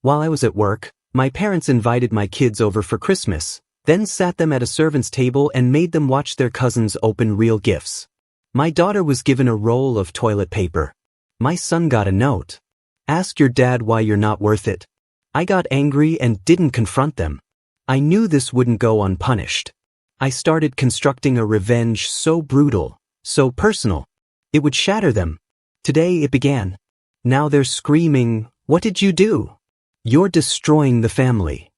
While I was at work, my parents invited my kids over for Christmas, then sat them at a servant's table and made them watch their cousins open real gifts. My daughter was given a roll of toilet paper. My son got a note. Ask your dad why you're not worth it. I got angry and didn't confront them. I knew this wouldn't go unpunished. I started constructing a revenge so brutal, so personal. It would shatter them. Today it began. Now they're screaming, "What did you do? You're destroying the family."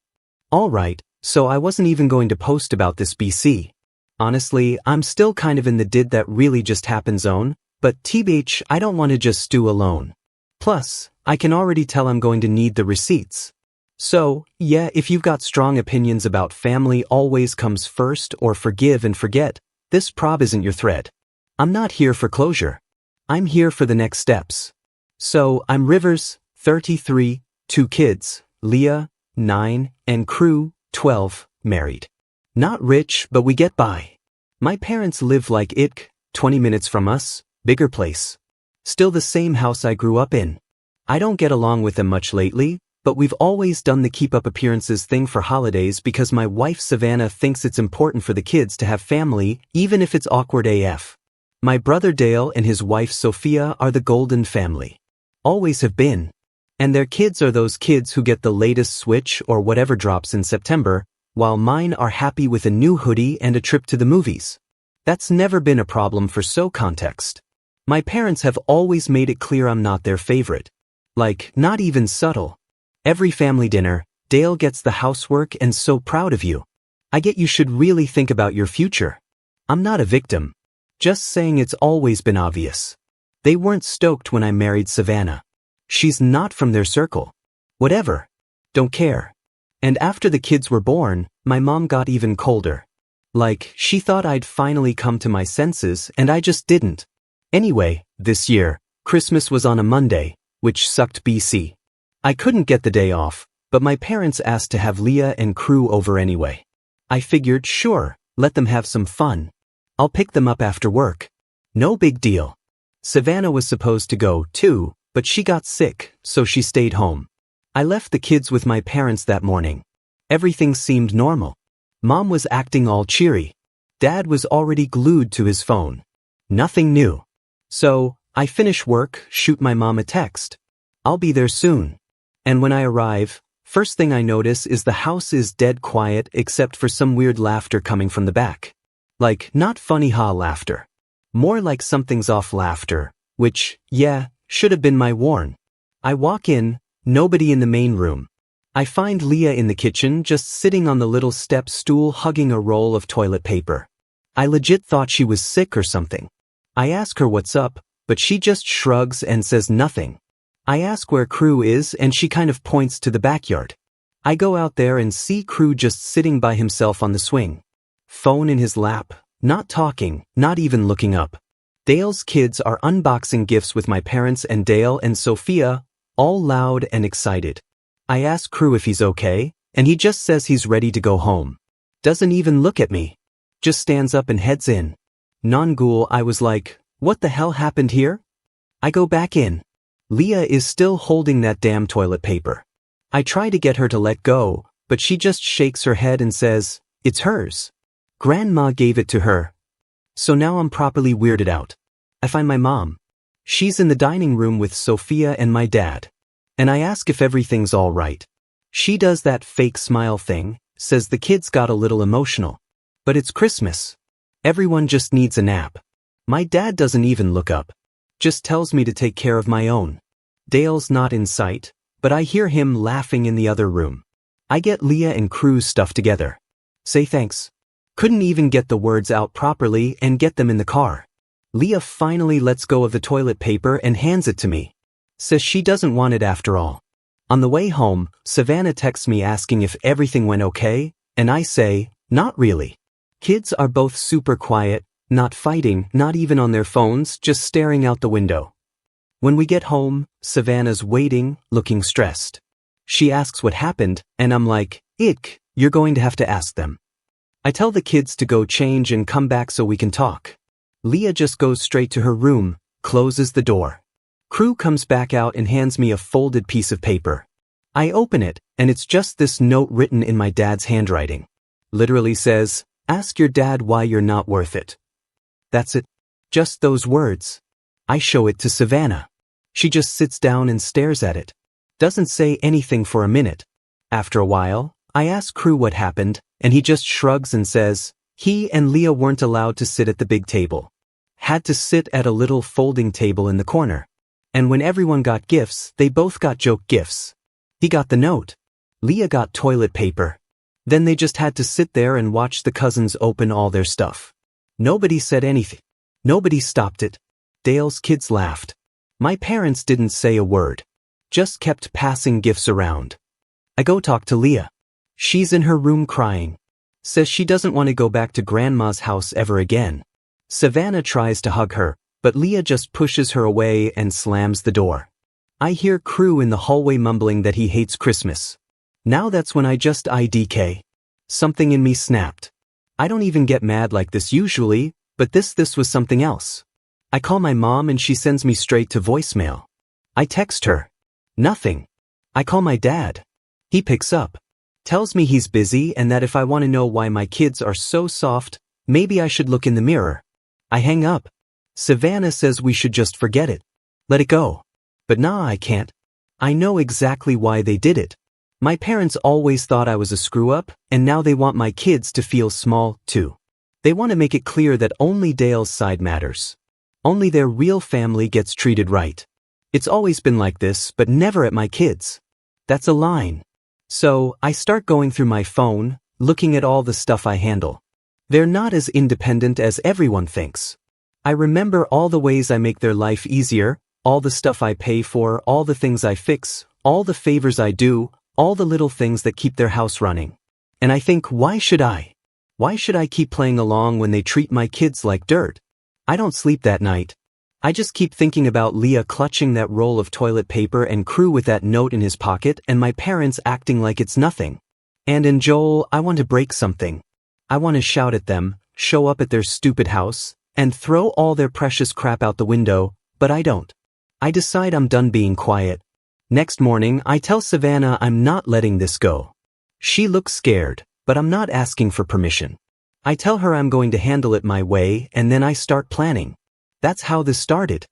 Alright, so I wasn't even going to post about this BC. Honestly, I'm still kind of in the did that really just happen zone, but TBH, I don't want to just stew alone. Plus, I can already tell I'm going to need the receipts. So, yeah, if you've got strong opinions about family always comes first or forgive and forget, this prob isn't your thread. I'm not here for closure. I'm here for the next steps. So, I'm Rivers, 33, 2 kids, Leah, 9, and Crew, 12, married. Not rich, but we get by. My parents live like it, 20 minutes from us, bigger place. Still the same house I grew up in. I don't get along with them much lately, but we've always done the keep up appearances thing for holidays because my wife Savannah thinks it's important for the kids to have family, even if it's awkward AF. My brother Dale and his wife Sophia are the golden family. Always have been. And their kids are those kids who get the latest Switch or whatever drops in September, while mine are happy with a new hoodie and a trip to the movies. That's never been a problem for so context. My parents have always made it clear I'm not their favorite. Like, not even subtle. Every family dinner, Dale gets the housework and so proud of you. I get you should really think about your future. I'm not a victim. Just saying it's always been obvious. They weren't stoked when I married Savannah. She's not from their circle. Whatever. Don't care. And after the kids were born, my mom got even colder. Like, she thought I'd finally come to my senses and I just didn't. Anyway, this year, Christmas was on a Monday, which sucked BC. I couldn't get the day off, but my parents asked to have Leah and Crew over anyway. I figured, sure, let them have some fun. I'll pick them up after work. No big deal. Savannah was supposed to go too, but she got sick, so she stayed home. I left the kids with my parents that morning. Everything seemed normal. Mom was acting all cheery. Dad was already glued to his phone. Nothing new. So, I finish work, shoot my mom a text. I'll be there soon. And when I arrive, first thing I notice is the house is dead quiet except for some weird laughter coming from the back. Like, not funny ha laughter. More like something's off laughter, which, yeah, should have been my warn. I walk in, nobody in the main room. I find Leah in the kitchen just sitting on the little step stool hugging a roll of toilet paper. I legit thought she was sick or something. I ask her what's up, but she just shrugs and says nothing. I ask where Crew is and she kind of points to the backyard. I go out there and see Crew just sitting by himself on the swing. Phone in his lap, not talking, not even looking up. Dale's kids are unboxing gifts with my parents and Dale and Sophia, all loud and excited. I ask Crew if he's okay, and he just says he's ready to go home. Doesn't even look at me. Just stands up and heads in. Non-ghoul, I was like, what the hell happened here? I go back in. Leah is still holding that damn toilet paper. I try to get her to let go, but she just shakes her head and says, it's hers. Grandma gave it to her. So now I'm properly weirded out. I find my mom. She's in the dining room with Sophia and my dad. And I ask if everything's all right. She does that fake smile thing, says the kids got a little emotional. But it's Christmas. Everyone just needs a nap. My dad doesn't even look up. Just tells me to take care of my own. Dale's not in sight, but I hear him laughing in the other room. I get Leah and Crew's stuff together. Say thanks. Couldn't even get the words out properly and get them in the car. Leah finally lets go of the toilet paper and hands it to me. Says she doesn't want it after all. On the way home, Savannah texts me asking if everything went okay, and I say, not really. Kids are both super quiet, not fighting, not even on their phones, just staring out the window. When we get home, Savannah's waiting, looking stressed. She asks what happened, and I'm like, ick, you're going to have to ask them. I tell the kids to go change and come back so we can talk. Leah just goes straight to her room, closes the door. Crew comes back out and hands me a folded piece of paper. I open it, and it's just this note written in my dad's handwriting. Literally says, "Ask your dad why you're not worth it." That's it. Just those words. I show it to Savannah. She just sits down and stares at it. Doesn't say anything for a minute. After a while, I ask Crew what happened, and he just shrugs and says, he and Leah weren't allowed to sit at the big table. Had to sit at a little folding table in the corner. And when everyone got gifts, they both got joke gifts. He got the note. Leah got toilet paper. Then they just had to sit there and watch the cousins open all their stuff. Nobody said anything. Nobody stopped it. Dale's kids laughed. My parents didn't say a word. Just kept passing gifts around. I go talk to Leah. She's in her room crying. Says she doesn't want to go back to Grandma's house ever again. Savannah tries to hug her, but Leah just pushes her away and slams the door. I hear Crew in the hallway mumbling that he hates Christmas. Now that's when I just IDK. Something in me snapped. I don't even get mad like this usually, but this was something else. I call my mom and she sends me straight to voicemail. I text her. Nothing. I call my dad. He picks up. Tells me he's busy and that if I want to know why my kids are so soft, maybe I should look in the mirror. I hang up. Savannah says we should just forget it. Let it go. But nah, I can't. I know exactly why they did it. My parents always thought I was a screw-up, and now they want my kids to feel small, too. They want to make it clear that only Dale's side matters. Only their real family gets treated right. It's always been like this, but never at my kids. That's a line. So, I start going through my phone, looking at all the stuff I handle. They're not as independent as everyone thinks. I remember all the ways I make their life easier, all the stuff I pay for, all the things I fix, all the favors I do, all the little things that keep their house running. And I think, why should I? Why should I keep playing along when they treat my kids like dirt? I don't sleep that night. I just keep thinking about Leah clutching that roll of toilet paper and Crew with that note in his pocket and my parents acting like it's nothing. And in Joel, I want to break something. I want to shout at them, show up at their stupid house, and throw all their precious crap out the window, but I don't. I decide I'm done being quiet. Next morning, I tell Savannah I'm not letting this go. She looks scared, but I'm not asking for permission. I tell her I'm going to handle it my way, and then I start planning. That's how this started.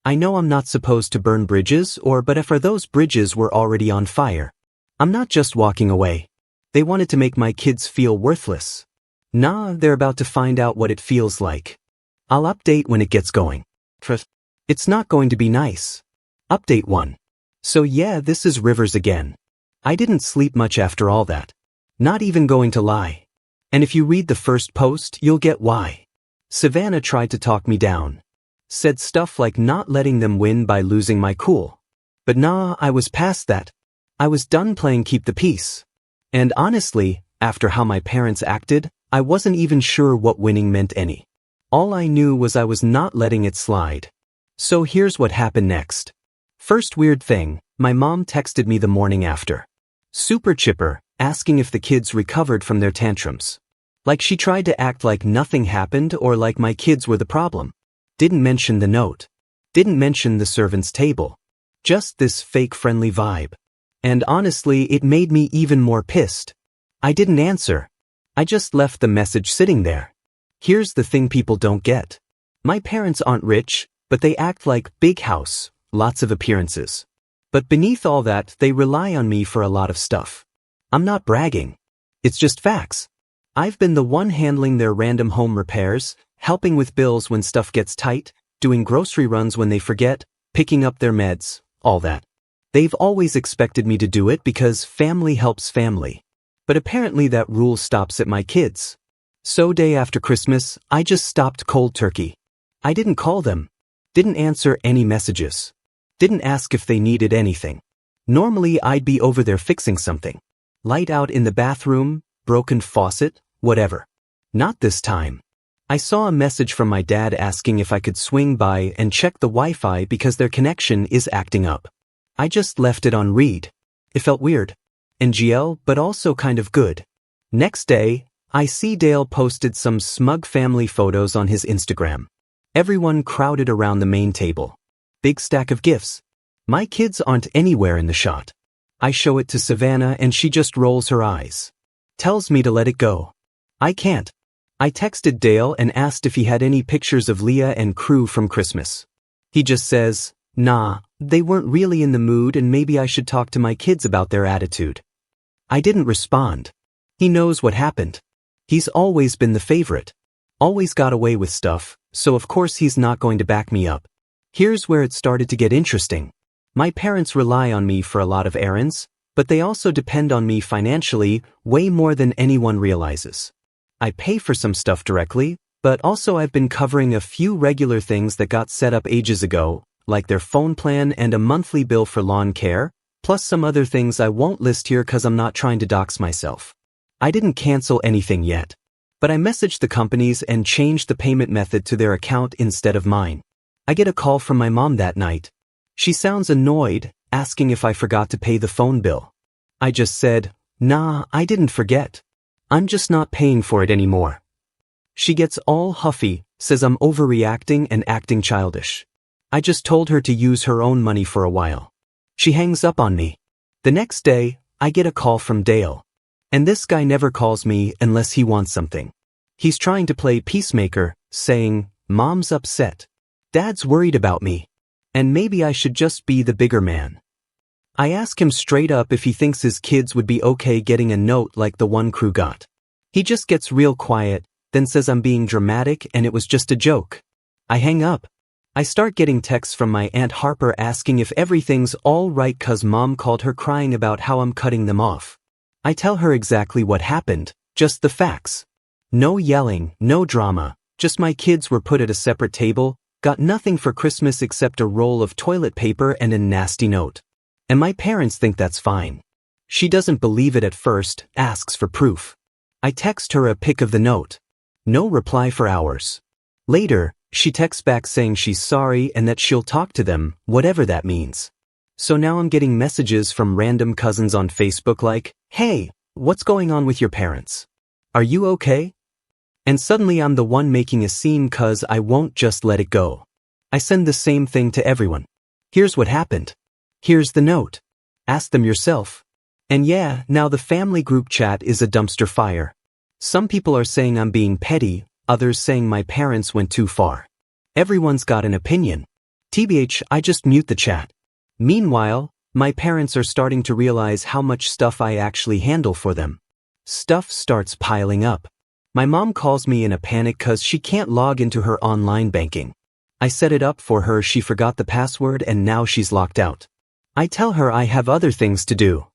I know I'm not supposed to burn bridges, but if those bridges were already on fire. I'm not just walking away. They wanted to make my kids feel worthless. Nah, they're about to find out what it feels like. I'll update when it gets going. It's not going to be nice. Update 1. So yeah, this is Rivers again. I didn't sleep much after all that. Not even going to lie. And if you read the first post, you'll get why. Savannah tried to talk me down. Said stuff like not letting them win by losing my cool. But nah, I was past that. I was done playing keep the peace. And honestly, after how my parents acted, I wasn't even sure what winning meant any. All I knew was I was not letting it slide. So here's what happened next. First weird thing, my mom texted me the morning after. Super chipper, asking if the kids recovered from their tantrums. Like she tried to act like nothing happened or like my kids were the problem. Didn't mention the note. Didn't mention the servant's table. Just this fake friendly vibe. And honestly, it made me even more pissed. I didn't answer. I just left the message sitting there. Here's the thing people don't get. My parents aren't rich, but they act like big house, lots of appearances. But beneath all that, they rely on me for a lot of stuff. I'm not bragging. It's just facts. I've been the one handling their random home repairs, helping with bills when stuff gets tight, doing grocery runs when they forget, picking up their meds, all that. They've always expected me to do it because family helps family. But apparently that rule stops at my kids. So day after Christmas, I just stopped cold turkey. I didn't call them. Didn't answer any messages. Didn't ask if they needed anything. Normally I'd be over there fixing something. Light out in the bathroom, broken faucet, whatever. Not this time. I saw a message from my dad asking if I could swing by and check the Wi-Fi because their connection is acting up. I just left it on read. It felt weird. NGL, but also kind of good. Next day, I see Dale posted some smug family photos on his Instagram. Everyone crowded around the main table. Big stack of gifts. My kids aren't anywhere in the shot. I show it to Savannah and she just rolls her eyes. Tells me to let it go. I can't. I texted Dale and asked if he had any pictures of Leah and crew from Christmas. He just says, "Nah, they weren't really in the mood and maybe I should talk to my kids about their attitude." I didn't respond. He knows what happened. He's always been the favorite. Always got away with stuff, so of course he's not going to back me up. Here's where it started to get interesting. My parents rely on me for a lot of errands, but they also depend on me financially way more than anyone realizes. I pay for some stuff directly, but also I've been covering a few regular things that got set up ages ago, like their phone plan and a monthly bill for lawn care, plus some other things I won't list here cause I'm not trying to dox myself. I didn't cancel anything yet, but I messaged the companies and changed the payment method to their account instead of mine. I get a call from my mom that night. She sounds annoyed, asking if I forgot to pay the phone bill. I just said, "Nah, I didn't forget. I'm just not paying for it anymore." She gets all huffy, says I'm overreacting and acting childish. I just told her to use her own money for a while. She hangs up on me. The next day, I get a call from Dale. And this guy never calls me unless he wants something. He's trying to play peacemaker, saying, "Mom's upset. Dad's worried about me. And maybe I should just be the bigger man." I ask him straight up if he thinks his kids would be okay getting a note like the one crew got. He just gets real quiet, then says I'm being dramatic and it was just a joke. I hang up. I start getting texts from my Aunt Harper asking if everything's all right cause Mom called her crying about how I'm cutting them off. I tell her exactly what happened, just the facts. No yelling, no drama, just my kids were put at a separate table, got nothing for Christmas except a roll of toilet paper and a nasty note. And my parents think that's fine. She doesn't believe it at first, asks for proof. I text her a pic of the note. No reply for hours. Later, she texts back saying she's sorry and that she'll talk to them, whatever that means. So now I'm getting messages from random cousins on Facebook like, "Hey, what's going on with your parents? Are you okay?" And suddenly I'm the one making a scene cause I won't just let it go. I send the same thing to everyone. Here's what happened. Here's the note. Ask them yourself. And yeah, now the family group chat is a dumpster fire. Some people are saying I'm being petty, others saying my parents went too far. Everyone's got an opinion. TBH, I just mute the chat. Meanwhile, my parents are starting to realize how much stuff I actually handle for them. Stuff starts piling up. My mom calls me in a panic cause she can't log into her online banking. I set it up for her, she forgot the password and now she's locked out. I tell her I have other things to do.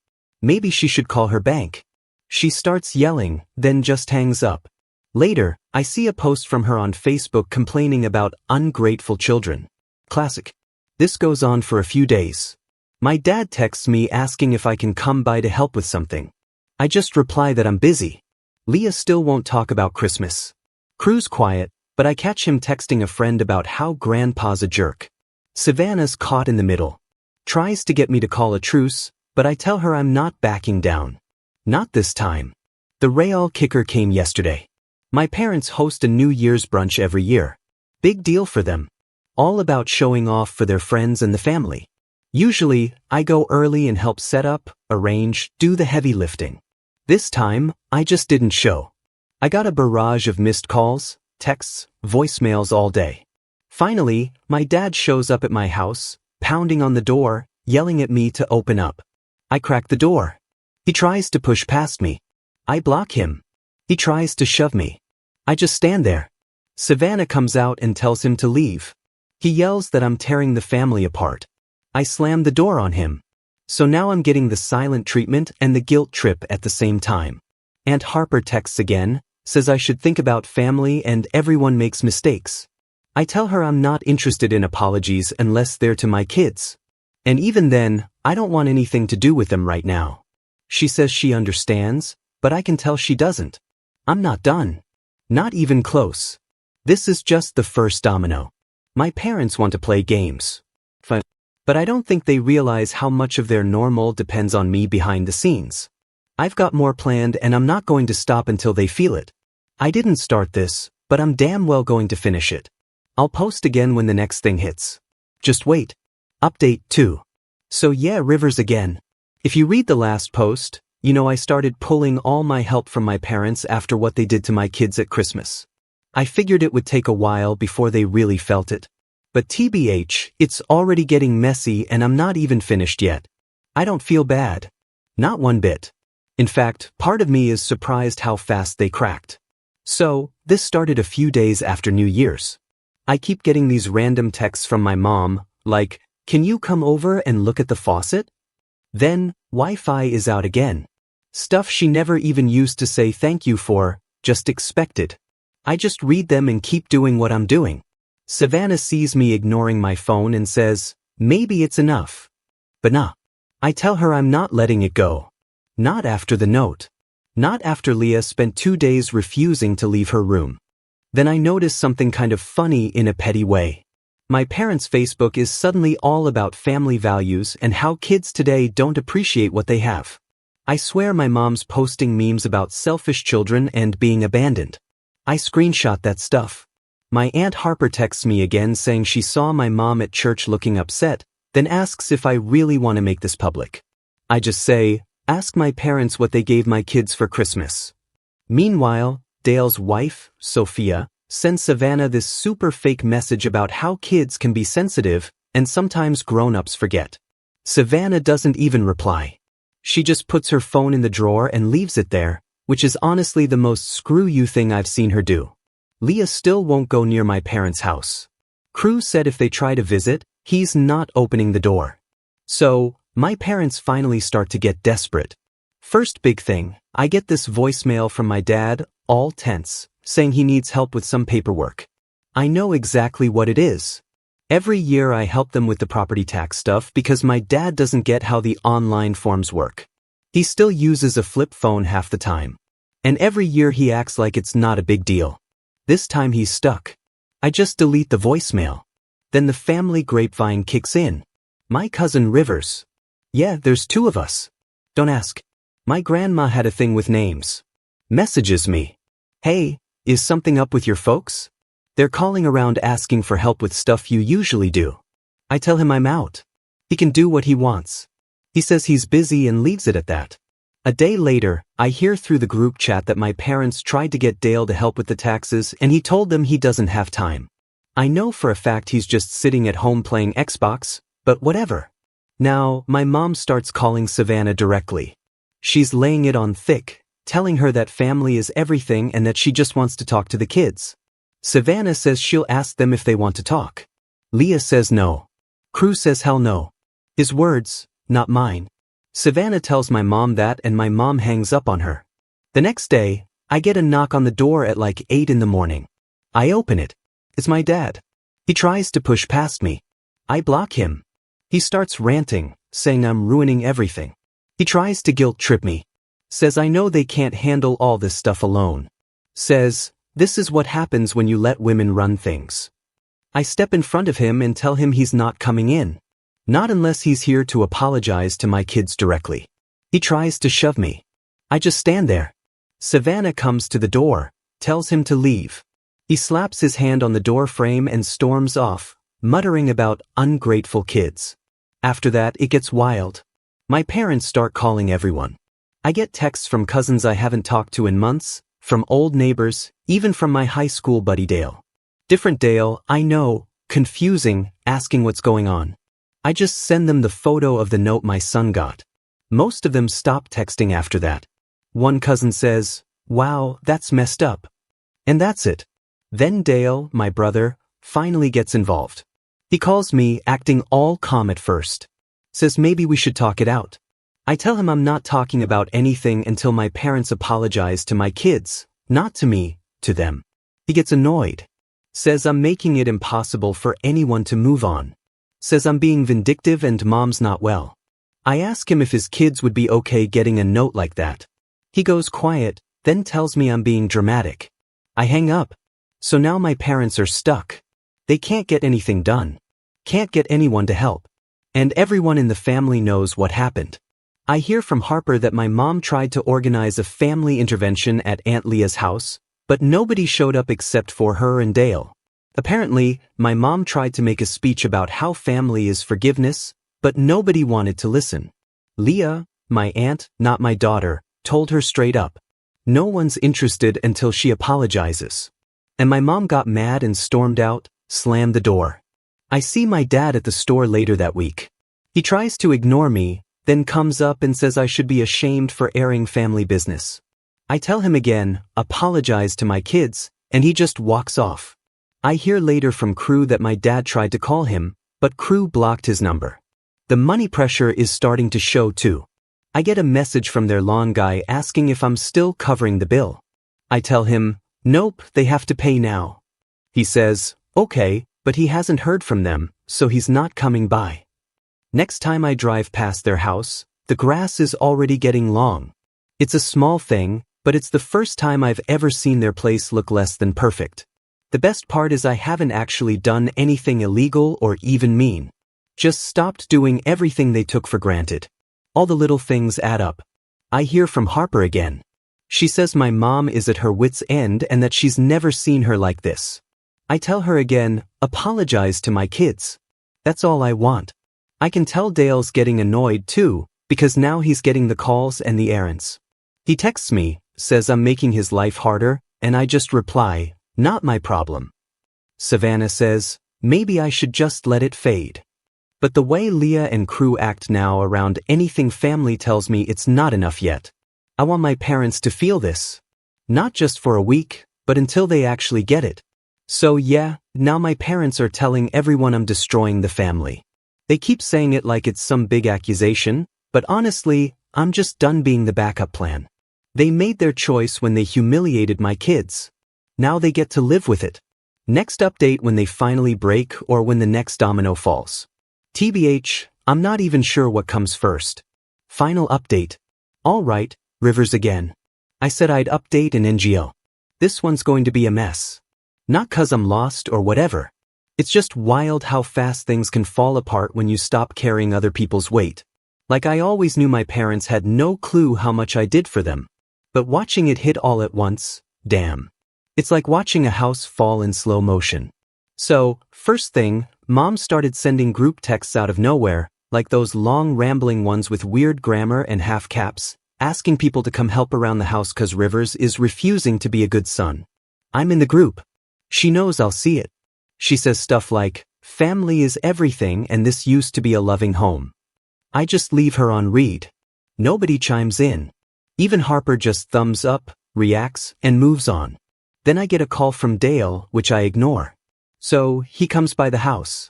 Maybe she should call her bank. She starts yelling, then just hangs up. Later, I see a post from her on Facebook complaining about ungrateful children. Classic. This goes on for a few days. My dad texts me asking if I can come by to help with something. I just reply that I'm busy. Leah still won't talk about Christmas. Crew's quiet, but I catch him texting a friend about how grandpa's a jerk. Savannah's caught in the middle. Tries to get me to call a truce, but I tell her I'm not backing down. Not this time. The real kicker came yesterday. My parents host a New Year's brunch every year. Big deal for them. All about showing off for their friends and the family. Usually, I go early and help set up, arrange, do the heavy lifting. This time, I just didn't show. I got a barrage of missed calls, texts, voicemails all day. Finally, my dad shows up at my house, pounding on the door, yelling at me to open up. I crack the door. He tries to push past me. I block him. He tries to shove me. I just stand there. Savannah comes out and tells him to leave. He yells that I'm tearing the family apart. I slam the door on him. So now I'm getting the silent treatment and the guilt trip at the same time. Aunt Harper texts again, says I should think about family and everyone makes mistakes. I tell her I'm not interested in apologies unless they're to my kids. And even then, I don't want anything to do with them right now. She says she understands, but I can tell she doesn't. I'm not done. Not even close. This is just the first domino. My parents want to play games. But I don't think they realize how much of their normal depends on me behind the scenes. I've got more planned and I'm not going to stop until they feel it. I didn't start this, but I'm damn well going to finish it. I'll post again when the next thing hits. Just wait. Update 2. So yeah, Rivers again. If you read the last post, you know I started pulling all my help from my parents after what they did to my kids at Christmas. I figured it would take a while before they really felt it. But TBH, it's already getting messy and I'm not even finished yet. I don't feel bad. Not one bit. In fact, part of me is surprised how fast they cracked. So, this started a few days after New Year's. I keep getting these random texts from my mom, like, "Can you come over and look at the faucet?" Then, Wi-Fi is out again. Stuff she never even used to say thank you for, just expected. I just read them and keep doing what I'm doing. Savannah sees me ignoring my phone and says, "Maybe it's enough." But nah. I tell her I'm not letting it go. Not after the note. Not after Leah spent 2 days refusing to leave her room. Then I notice something kind of funny in a petty way. My parents' Facebook is suddenly all about family values and how kids today don't appreciate what they have. I swear my mom's posting memes about selfish children and being abandoned. I screenshot that stuff. My Aunt Harper texts me again saying she saw my mom at church looking upset, then asks if I really want to make this public. I just say, ask my parents what they gave my kids for Christmas. Meanwhile, Dale's wife, Sophia, sends Savannah this super fake message about how kids can be sensitive and sometimes grown-ups forget. Savannah doesn't even reply. She just puts her phone in the drawer and leaves it there, which is honestly the most screw you thing I've seen her do. Leah still won't go near my parents' house. Cruz said if they try to visit, he's not opening the door. So, my parents finally start to get desperate. First big thing, I get this voicemail from my dad, all tense, saying he needs help with some paperwork. I know exactly what it is. Every year I help them with the property tax stuff because my dad doesn't get how the online forms work. He still uses a flip phone half the time. And every year he acts like it's not a big deal. This time he's stuck. I just delete the voicemail. Then the family grapevine kicks in. My cousin Rivers. Yeah, there's 2 of us. Don't ask. My grandma had a thing with names. Messages me. Hey, is something up with your folks? They're calling around asking for help with stuff you usually do. I tell him I'm out. He can do what he wants. He says he's busy and leaves it at that. A day later, I hear through the group chat that my parents tried to get Dale to help with the taxes and he told them he doesn't have time. I know for a fact he's just sitting at home playing Xbox, but whatever. Now, my mom starts calling Savannah directly. She's laying it on thick, telling her that family is everything and that she just wants to talk to the kids. Savannah says she'll ask them if they want to talk. Leah says no. Cruz says hell no. His words, not mine. Savannah tells my mom that and my mom hangs up on her. The next day, I get a knock on the door at like 8 in the morning. I open it. It's my dad. He tries to push past me. I block him. He starts ranting, saying I'm ruining everything. He tries to guilt trip me. Says I know they can't handle all this stuff alone. Says, this is what happens when you let women run things. I step in front of him and tell him he's not coming in. Not unless he's here to apologize to my kids directly. He tries to shove me. I just stand there. Savannah comes to the door, tells him to leave. He slaps his hand on the door frame and storms off, muttering about ungrateful kids. After that, it gets wild. My parents start calling everyone. I get texts from cousins I haven't talked to in months, from old neighbors, even from my high school buddy Dale. Different Dale, I know, confusing, asking what's going on. I just send them the photo of the note my son got. Most of them stop texting after that. One cousin says, "Wow, that's messed up." And that's it. Then Dale, my brother, finally gets involved. He calls me, acting all calm at first. Says maybe we should talk it out. I tell him I'm not talking about anything until my parents apologize to my kids, not to me, to them. He gets annoyed. Says I'm making it impossible for anyone to move on. Says I'm being vindictive and mom's not well. I ask him if his kids would be okay getting a note like that. He goes quiet, then tells me I'm being dramatic. I hang up. So now my parents are stuck. They can't get anything done. Can't get anyone to help. And everyone in the family knows what happened. I hear from Harper that my mom tried to organize a family intervention at Aunt Leah's house, but nobody showed up except for her and Dale. Apparently, my mom tried to make a speech about how family is forgiveness, but nobody wanted to listen. Leah, My aunt, not my daughter, told her straight up. No one's interested until she apologizes. And my mom got mad and stormed out, slammed the door. I see my dad at the store later that week. He tries to ignore me, then comes up and says I should be ashamed for airing family business. I tell him again, apologize to my kids, and he just walks off. I hear later from crew that my dad tried to call him, but crew blocked his number. The money pressure is starting to show too. I get a message from their lawn guy asking if I'm still covering the bill. I tell him, nope, they have to pay now. He says, okay, but he hasn't heard from them, so he's not coming by. Next time I drive past their house, the grass is already getting long. It's a small thing, but it's the first time I've ever seen their place look less than perfect. The best part is I haven't actually done anything illegal or even mean. Just stopped doing everything they took for granted. All the little things add up. I hear from Harper again. She says my mom is at her wit's end and that she's never seen her like this. I tell her again, apologize to my kids. That's all I want. I can tell Dale's getting annoyed too, because now he's getting the calls and the errands. He texts me, says I'm making his life harder, and I just reply, not my problem. Savannah says, maybe I should just let it fade. But the way Leah and crew act now around anything family tells me it's not enough yet. I want my parents to feel this. Not just for a week, but until they actually get it. So yeah, now my parents are telling everyone I'm destroying the family. They keep saying it like it's some big accusation, but honestly, I'm just done being the backup plan. They made their choice when they humiliated my kids. Now they get to live with it. Next update when they finally break or when the next domino falls. TBH, I'm not even sure what comes first. Final update. Alright, Rivers again. I said I'd update an NGO. This one's going to be a mess. Not 'cause I'm lost or whatever. It's just wild how fast things can fall apart when you stop carrying other people's weight. Like I always knew my parents had no clue how much I did for them. But watching it hit all at once, damn. It's like watching a house fall in slow motion. So, first thing, Mom started sending group texts out of nowhere, like those long rambling ones with weird grammar and half caps, asking people to come help around the house 'cause Rivers is refusing to be a good son. I'm in the group. She knows I'll see it. She says stuff like, family is everything and this used to be a loving home. I just leave her on read. Nobody chimes in. Even Harper just thumbs up, reacts, and moves on. Then I get a call from Dale, which I ignore. So, he comes by the house.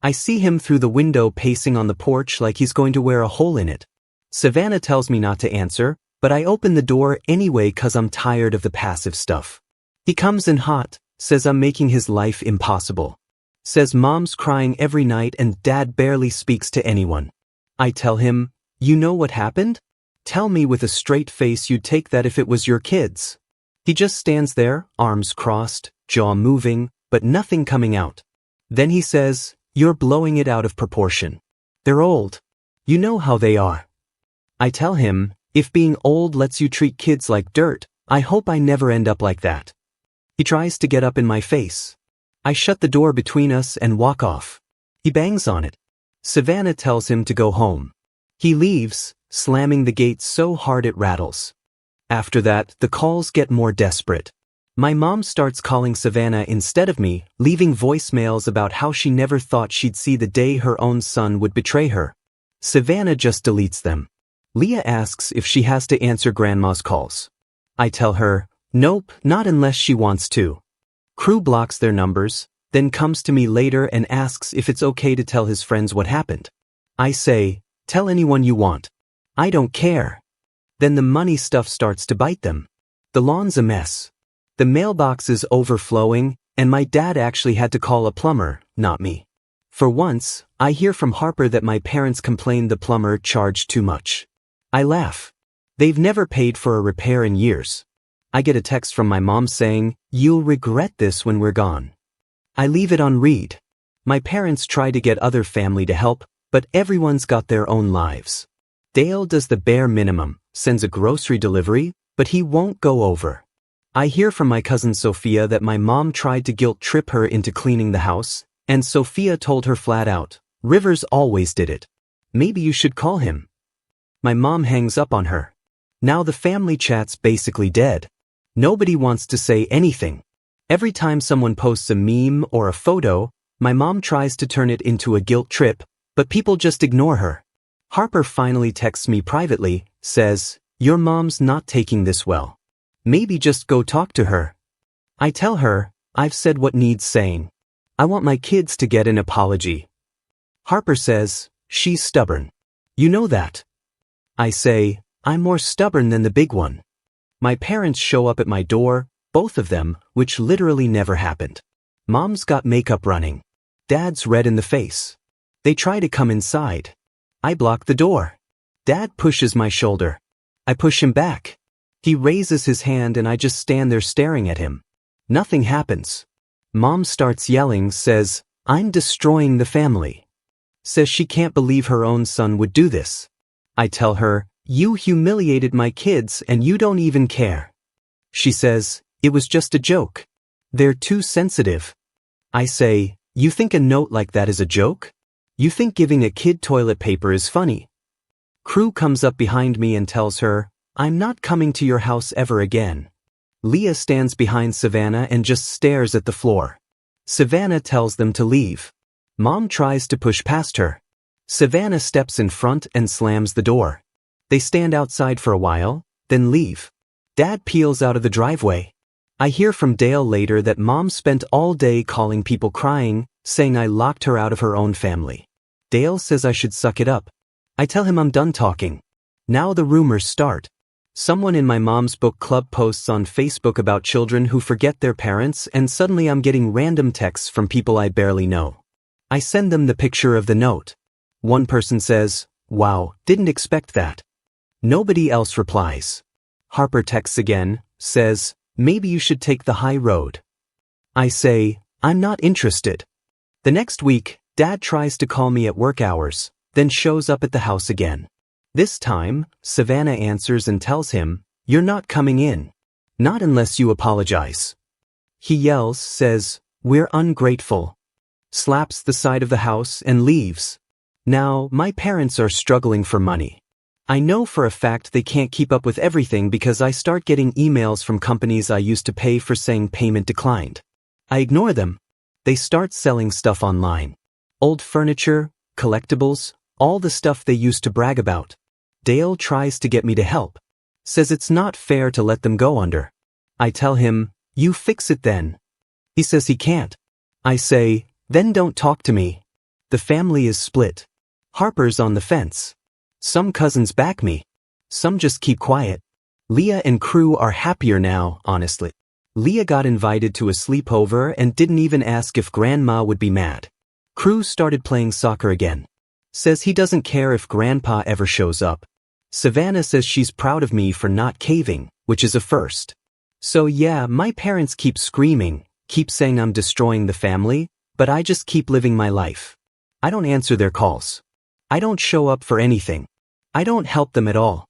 I see him through the window pacing on the porch like he's going to wear a hole in it. Savannah tells me not to answer, but I open the door anyway 'cause I'm tired of the passive stuff. He comes in hot, says I'm making his life impossible. Says Mom's crying every night and Dad barely speaks to anyone. I tell him, you know what happened? Tell me with a straight face you'd take that if it was your kids. He just stands there, arms crossed, jaw moving, but nothing coming out. Then he says, you're blowing it out of proportion. They're old. You know how they are. I tell him, if being old lets you treat kids like dirt, I hope I never end up like that. He tries to get up in my face. I shut the door between us and walk off. He bangs on it. Savannah tells him to go home. He leaves, slamming the gate so hard it rattles. After that, the calls get more desperate. My mom starts calling Savannah instead of me, leaving voicemails about how she never thought she'd see the day her own son would betray her. Savannah just deletes them. Leah asks if she has to answer Grandma's calls. I tell her, nope, not unless she wants to. Crew blocks their numbers, then comes to me later and asks if it's okay to tell his friends what happened. I say, tell anyone you want. I don't care. Then the money stuff starts to bite them. The lawn's a mess. The mailbox is overflowing, and my dad actually had to call a plumber, not me. For once, I hear from Harper that my parents complained the plumber charged too much. I laugh. They've never paid for a repair in years. I get a text from my mom saying, you'll regret this when we're gone. I leave it on read. My parents try to get other family to help, but everyone's got their own lives. Dale does the bare minimum, sends a grocery delivery, but he won't go over. I hear from my cousin Sophia that my mom tried to guilt trip her into cleaning the house, and Sophia told her flat out, Rivers always did it. Maybe you should call him. My mom hangs up on her. Now the family chat's basically dead. Nobody wants to say anything. Every time someone posts a meme or a photo, my mom tries to turn it into a guilt trip, but people just ignore her. Harper finally texts me privately, says, "Your mom's not taking this well. Maybe just go talk to her." I tell her, I've said what needs saying. I want my kids to get an apology. Harper says, she's stubborn. You know that. I say, I'm more stubborn than the big one. My parents show up at my door, both of them, which literally never happened. Mom's got makeup running. Dad's red in the face. They try to come inside. I block the door. Dad pushes my shoulder. I push him back. He raises his hand and I just stand there staring at him. Nothing happens. Mom starts yelling, says, I'm destroying the family. Says she can't believe her own son would do this. I tell her, you humiliated my kids and you don't even care. She says, it was just a joke. They're too sensitive. I say, you think a note like that is a joke? You think giving a kid toilet paper is funny? Crew comes up behind me and tells her, I'm not coming to your house ever again. Leah stands behind Savannah and just stares at the floor. Savannah tells them to leave. Mom tries to push past her. Savannah steps in front and slams the door. They stand outside for a while, then leave. Dad peels out of the driveway. I hear from Dale later that Mom spent all day calling people crying, saying I locked her out of her own family. Dale says I should suck it up. I tell him I'm done talking. Now the rumors start. Someone in my mom's book club posts on Facebook about children who forget their parents, and suddenly I'm getting random texts from people I barely know. I send them the picture of the note. One person says, wow, didn't expect that. Nobody else replies. Harper texts again, says, maybe you should take the high road. I say, I'm not interested. The next week, Dad tries to call me at work hours, then shows up at the house again. This time, Savannah answers and tells him, you're not coming in. Not unless you apologize. He yells, says, we're ungrateful. Slaps the side of the house and leaves. Now, my parents are struggling for money. I know for a fact they can't keep up with everything because I start getting emails from companies I used to pay for saying payment declined. I ignore them. They start selling stuff online. Old furniture, collectibles, all the stuff they used to brag about. Dale tries to get me to help. Says it's not fair to let them go under. I tell him, you fix it then. He says he can't. I say, then don't talk to me. The family is split. Harper's on the fence. Some cousins back me. Some just keep quiet. Leah and Crew are happier now, honestly. Leah got invited to a sleepover and didn't even ask if Grandma would be mad. Crew started playing soccer again. Says he doesn't care if Grandpa ever shows up. Savannah says she's proud of me for not caving, which is a first. So yeah, my parents keep screaming, keep saying I'm destroying the family, but I just keep living my life. I don't answer their calls. I don't show up for anything. I don't help them at all.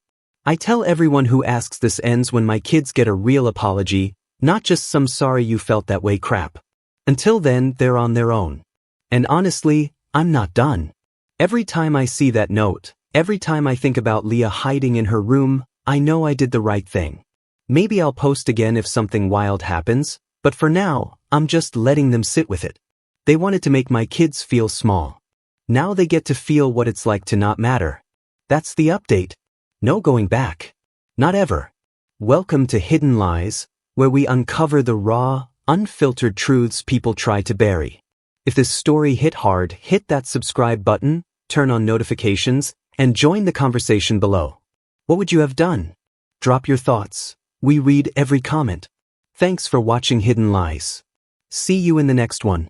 I tell everyone who asks this ends when my kids get a real apology, not just some sorry you felt that way crap. Until then, they're on their own. And honestly, I'm not done. Every time I see that note, every time I think about Leah hiding in her room, I know I did the right thing. Maybe I'll post again if something wild happens, but for now, I'm just letting them sit with it. They wanted to make my kids feel small. Now they get to feel what it's like to not matter. That's the update. No going back. Not ever. Welcome to Hidden Lies, where we uncover the raw, unfiltered truths people try to bury. If this story hit hard, hit that subscribe button, turn on notifications, and join the conversation below. What would you have done? Drop your thoughts. We read every comment. Thanks for watching Hidden Lies. See you in the next one.